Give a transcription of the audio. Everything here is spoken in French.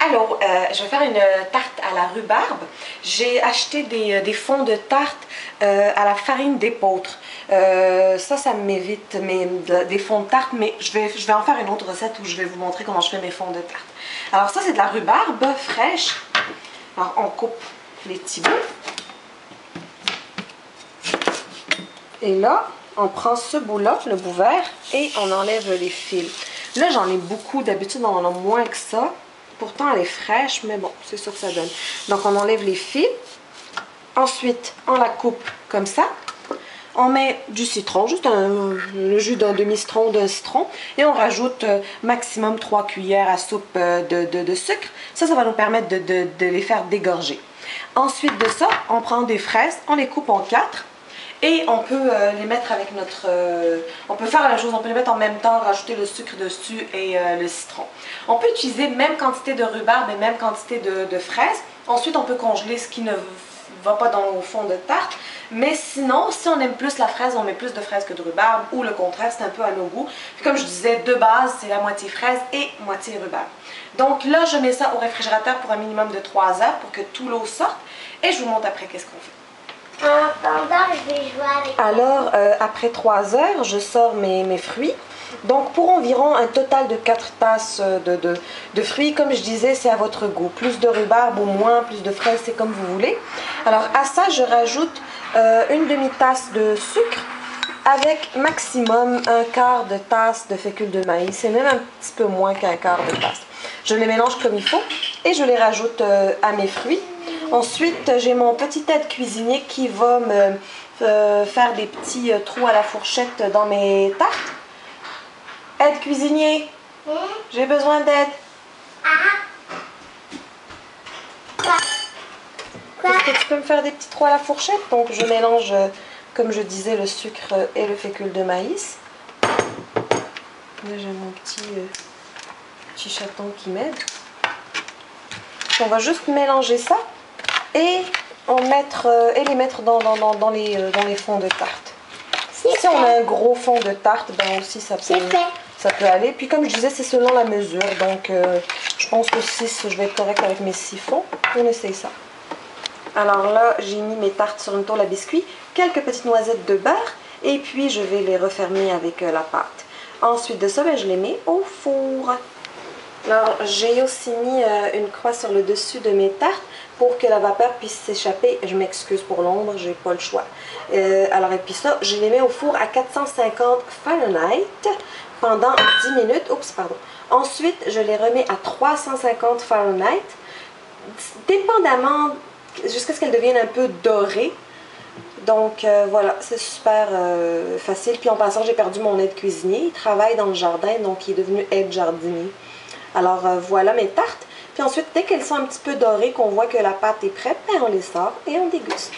Alors, je vais faire une tarte à la rhubarbe. J'ai acheté des fonds de tarte à la farine d'épeautre. Ça m'évite des fonds de tarte, mais je vais en faire une autre recette où je vais vous montrer comment je fais mes fonds de tarte. Alors ça, c'est de la rhubarbe fraîche. Alors, on coupe les petits bouts. Et là, on prend ce bout-là, le bout vert, et on enlève les fils. Là, j'en ai beaucoup. D'habitude, on en a moins que ça. Pourtant, elle est fraîche, mais bon, c'est ça que ça donne. Donc, on enlève les fils. Ensuite, on la coupe comme ça. On met du citron, juste le jus d'un demi-citron, d'un citron. Et on rajoute maximum 3 cuillères à soupe de sucre. Ça va nous permettre de les faire dégorger. Ensuite de ça, on prend des fraises, on les coupe en 4. Et on peut les mettre avec notre... on peut faire la même chose, on peut les mettre en même temps, rajouter le sucre dessus et le citron. On peut utiliser même quantité de rhubarbe et même quantité de fraises. Ensuite, on peut congeler ce qui ne va pas dans le fond de tarte. Mais sinon, si on aime plus la fraise, on met plus de fraises que de rhubarbe. Ou le contraire, c'est un peu à nos goûts. Puis comme je disais, de base, c'est la moitié fraise et moitié rhubarbe. Donc là, je mets ça au réfrigérateur pour un minimum de 3 heures pour que tout l'eau sorte. Et je vous montre après qu'est-ce qu'on fait. Pendant, je vais jouer avec. Alors, après 3 heures, je sors mes fruits. Donc, pour environ un total de 4 tasses de fruits, comme je disais, c'est à votre goût. Plus de rhubarbe ou moins, plus de fraises, c'est comme vous voulez. Alors, à ça, je rajoute une demi-tasse de sucre avec maximum un quart de tasse de fécule de maïs. C'est même un petit peu moins qu'un quart de tasse. Je les mélange comme il faut et je les rajoute à mes fruits. Ensuite, j'ai mon petit aide cuisinier qui va me faire des petits trous à la fourchette dans mes tartes. Aide cuisinier, j'ai besoin d'aide. Est-ce que tu peux me faire des petits trous à la fourchette? Donc, je mélange, comme je disais, le sucre et le fécule de maïs. Là, j'ai mon petit chaton qui m'aide. On va juste mélanger ça. Et les mettre dans les fonds de tarte. Si on a un gros fond de tarte, ben aussi ça peut aller. Puis comme je disais, c'est selon la mesure. Donc je pense que 6, je vais être correcte avec mes 6 fonds. On essaye ça. Alors là, j'ai mis mes tartes sur une tôle à biscuits, quelques petites noisettes de beurre. Et puis je vais les refermer avec la pâte. Ensuite de ça, ben, je les mets au four. Alors j'ai aussi mis une croix sur le dessus de mes tartes pour que la vapeur puisse s'échapper. Je m'excuse pour l'ombre, j'ai pas le choix. Alors et puis ça, je les mets au four à 450 Fahrenheit pendant 10 minutes. Oups, pardon. Ensuite, je les remets à 350 Fahrenheit, dépendamment, jusqu'à ce qu'elles deviennent un peu dorées. Donc voilà, c'est super facile. Puis en passant, j'ai perdu mon aide cuisinier. Il travaille dans le jardin, donc il est devenu aide jardinier. Alors voilà mes tartes. Puis ensuite, dès qu'elles sont un petit peu dorées, qu'on voit que la pâte est prête, ben on les sort et on déguste.